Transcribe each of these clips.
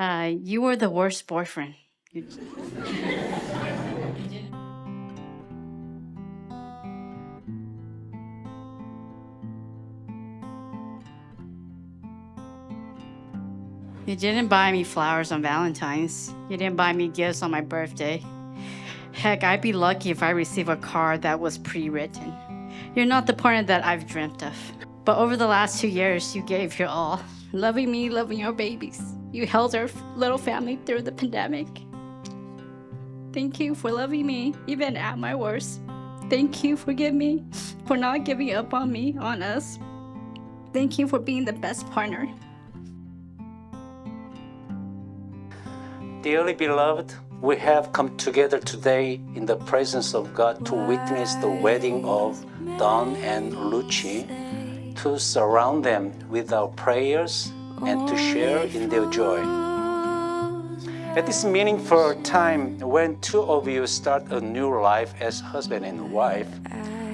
You were the worst boyfriend. You didn't buy me flowers on Valentine's. You didn't buy me gifts on my birthday. Heck, I'd be lucky if I receive a card that was pre-written. You're not the partner that I've dreamt of. But over the last 2 years, you gave your all. Loving me, loving your babies. You held our little family through the pandemic. Thank you for loving me, even at my worst. Thank you for not giving up on me, on us. Thank you for being the best partner. Dearly beloved, we have come together today in the presence of God to witness the wedding of Don and Lou Chee, to surround them with our prayers and to share in their joy. At this meaningful time, when two of you start a new life as husband and wife,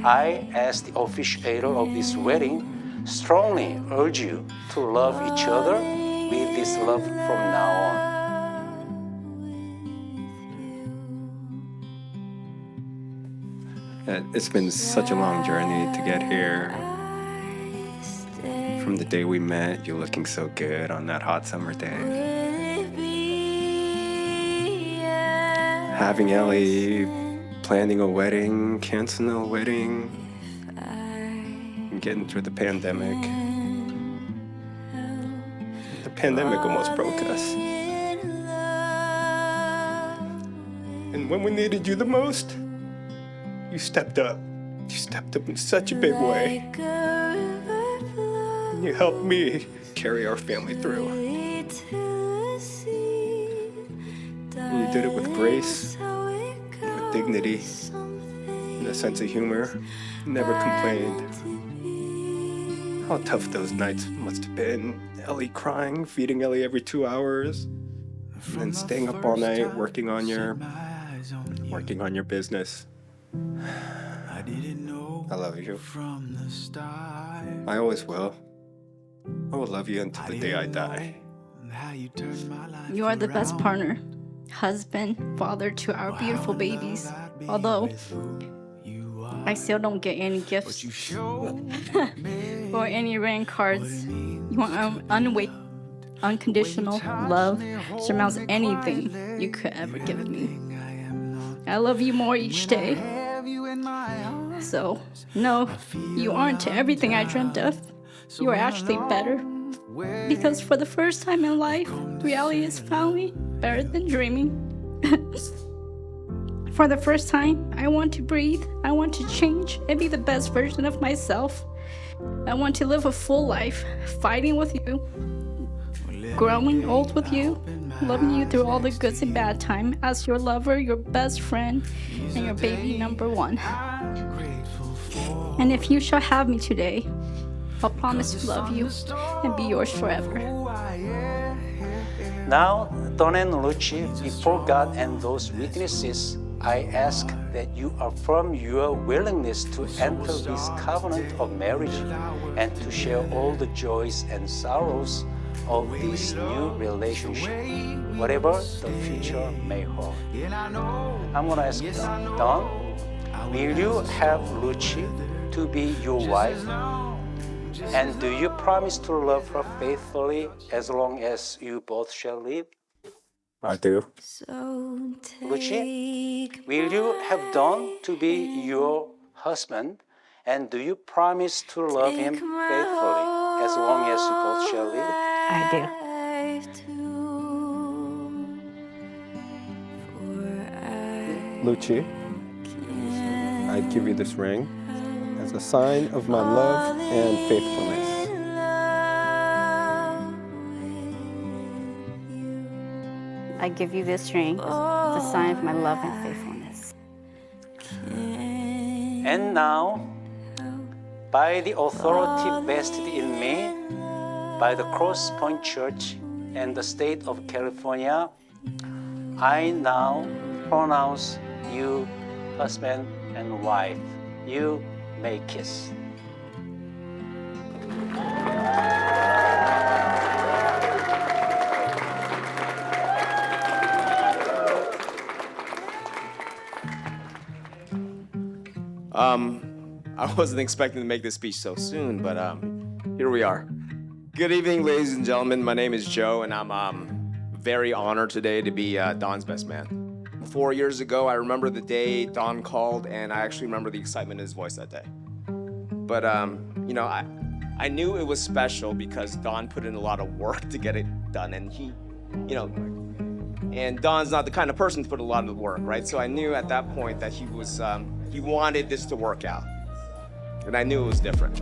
I, as the officiator of this wedding, strongly urge you to love each other with this love from now on. It's been such a long journey to get here. From the day we met, you looking so good on that hot summer day. Having Ellie, planning a wedding, canceling a wedding, and getting through the pandemic. The pandemic almost broke us. And when we needed you the most, you stepped up. You stepped up in such a big way. And you helped me carry our family through. And you did it with grace, and with dignity, and a sense of humor. You never complained. How tough those nights must have been. Ellie crying, feeding Ellie every 2 hours, and then staying up all night working on your business. I love you. I always will. I will love you until the day I die. You are the best partner, husband, father to our beautiful babies. Although I still don't get any gifts or any rain cards. Your unconditional love surmounts anything you could ever give me. I love you more each day. So, no, you aren't everything I dreamt of. You are actually better. Because for the first time in life, reality is finally better than dreaming. For the first time, I want to breathe, I want to change and be the best version of myself. I want to live a full life, fighting with you, growing old with you, loving you through all the goods and bad time as your lover, your best friend, and your baby number one. And if you shall have me today, I'll promise to love you and be yours forever. Now, Don and Lou Chee, before God and those witnesses, I ask that you affirm your willingness to enter this covenant of marriage and to share all the joys and sorrows of this new relationship, whatever the future may hold. I'm going to ask Don, will you have Lou Chee to be your wife? And do you promise to love her faithfully as long as you both shall live? I do. Lou Chee, will you have Don to be your husband? And do you promise to love him faithfully as long as you both shall live? I do. Lou Chee, I give you this ring as a sign of my love and faithfulness. I give you this ring as a sign of my love and faithfulness. And now, by the authority vested in me by the Cross Point Church and the state of California, I now pronounce you husband and wife. You may kiss. I wasn't expecting to make this speech so soon, but here we are. Good evening, ladies and gentlemen. My name is Joe, and I'm very honored today to be Don's best man. 4 years ago, I remember the day Don called, and I actually remember the excitement in his voice that day. But, you know, I knew it was special because Don put in a lot of work to get it done, and he, you know, and Don's not the kind of person to put a lot of work, right? So I knew at that point that he wanted this to work out, and I knew it was different.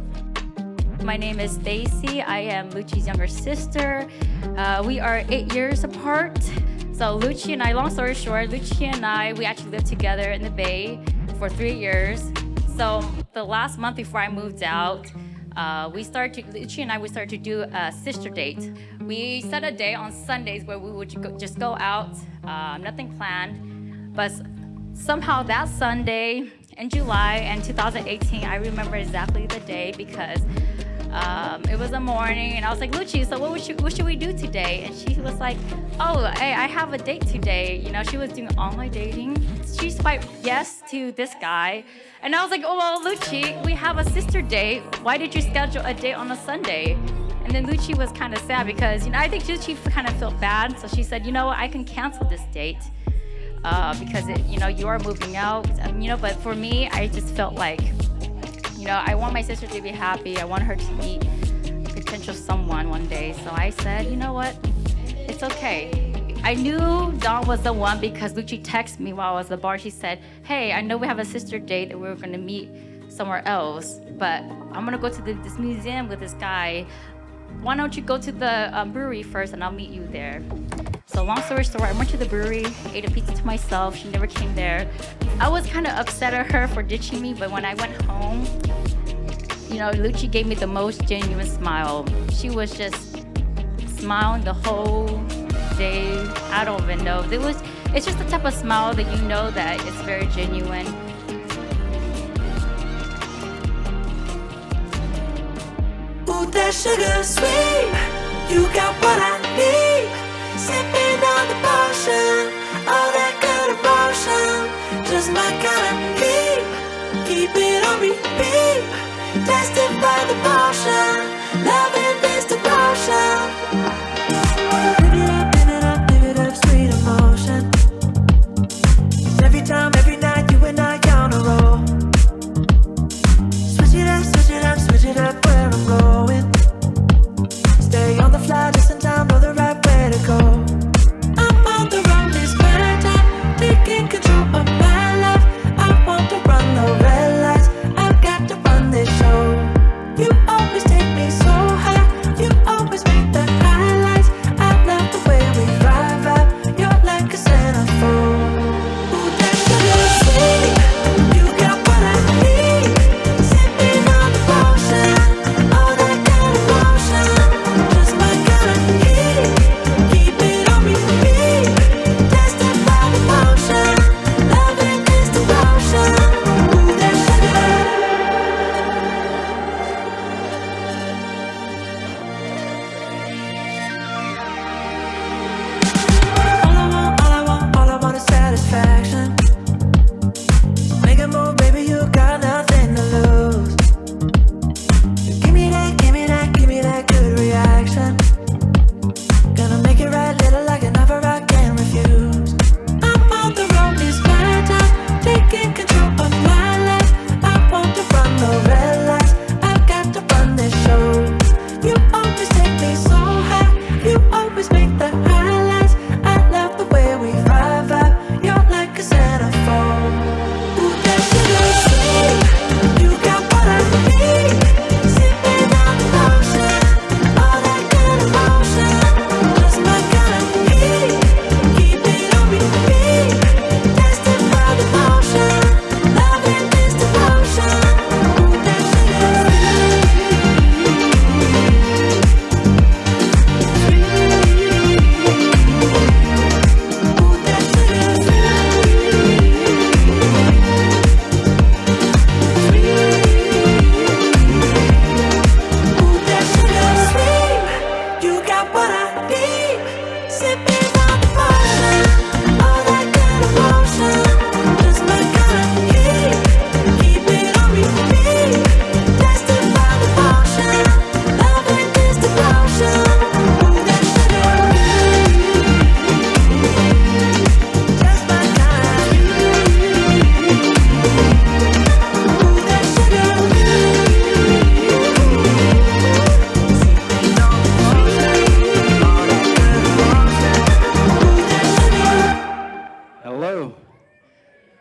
My name is Stacey. I am Lou Chee's younger sister. We are 8 years apart. So Lou Chee and I, long story short, Lou Chee and I, we actually lived together in the Bay for 3 years. So the last month before I moved out, Lou Chee and I, we started to do a sister date. We set a day on Sundays where we would just go out, nothing planned. But somehow that Sunday in July in 2018, I remember exactly the day because it was a morning and I was like, Lou Chee, so what should we do today? And she was like, oh, hey, I have a date today. You know, she was doing online dating. She swiped yes to this guy. And I was like, oh, well, Lou Chee, we have a sister date. Why did you schedule a date on a Sunday? And then Lou Chee was kind of sad because, you know, I think Lou Chee kind of felt bad. So she said, you know what, I can cancel this date because, you know, you are moving out. You know, but for me, I just felt like, you know, I want my sister to be happy. I want her to meet potential someone one day. So I said, you know what, it's okay. I knew Don was the one because Lou Chee texted me while I was at the bar. She said, hey, I know we have a sister date that we were gonna meet somewhere else, but I'm gonna go to this museum with this guy. Why don't you go to the brewery first and I'll meet you there. So long story short, I went to the brewery, ate a pizza to myself. She never came there. I was kind of upset at her for ditching me, but when I went home, you know, Lou Chee gave me the most genuine smile. She was just smiling the whole day. I don't even know. It's just the type of smile that you know that it's very genuine. Ooh, that sugar sweet, you got what I need. Sipping on the potion, all that good emotion, just my kind of heat. Keep it on repeat, testify the motion, loving this devotion. Live it up, sweet emotion. Every time, every night, you and I on a roll. Switch it up where I'm going. Stay on the fly just in time, know the right way to go. I'm on the road this time, taking control of my life. I want to run the red lights, I've got to run this show. You are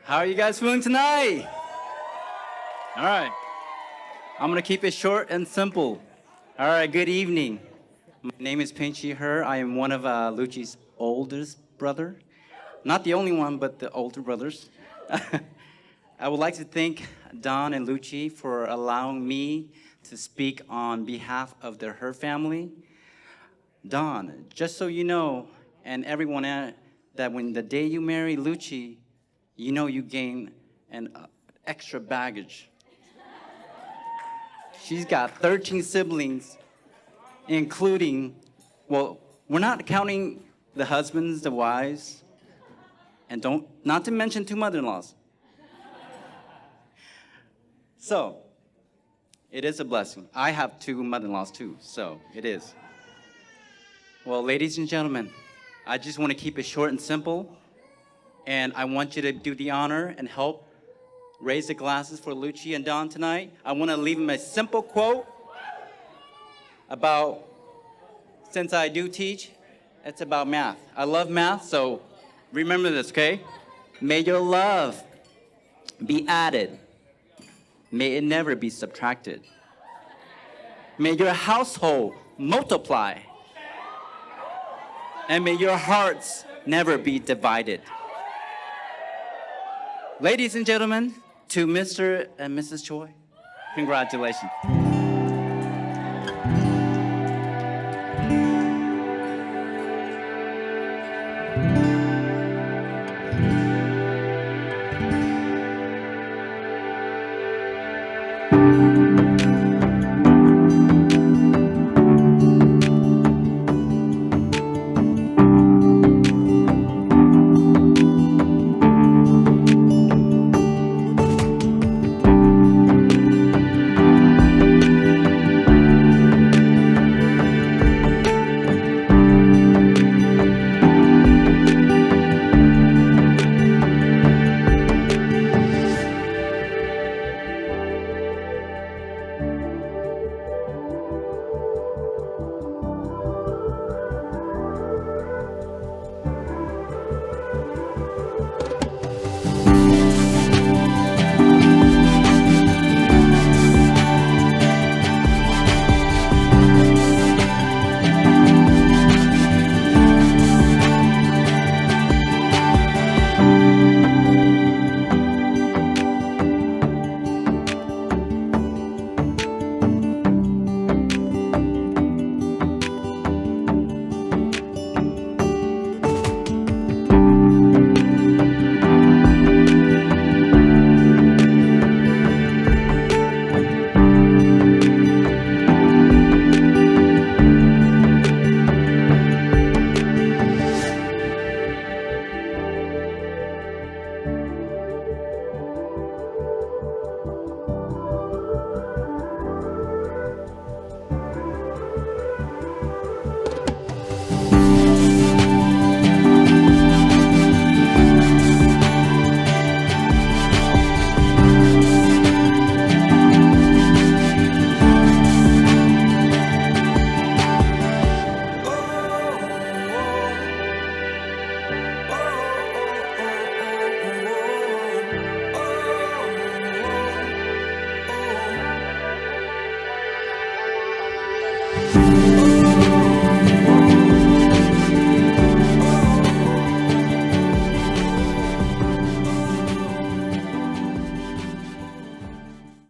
How are you guys feeling tonight? All right. I'm gonna keep it short and simple. All right, good evening. My name is Keun. I am one of Lou Chee's oldest brother. Not the only one, but the older brothers. I would like to thank Don and Lou Chee for allowing me to speak on behalf of her family. Don, just so you know, and everyone that when the day you marry Lou Chee, you know you gain an extra baggage. She's got 13 siblings, including, well, we're not counting the husbands, the wives, and not to mention 2 mother-in-laws. So, it is a blessing. I have 2 mother-in-laws too, so it is. Well, ladies and gentlemen, I just want to keep it short and simple, and I want you to do the honor and help raise the glasses for Lou Chee and Don tonight. I want to leave them a simple quote about, since I do teach, it's about math. I love math, so remember this, okay? May your love be added. May it never be subtracted. May your household multiply. And may your hearts never be divided. Ladies and gentlemen, to Mr. and Mrs. Choi, congratulations.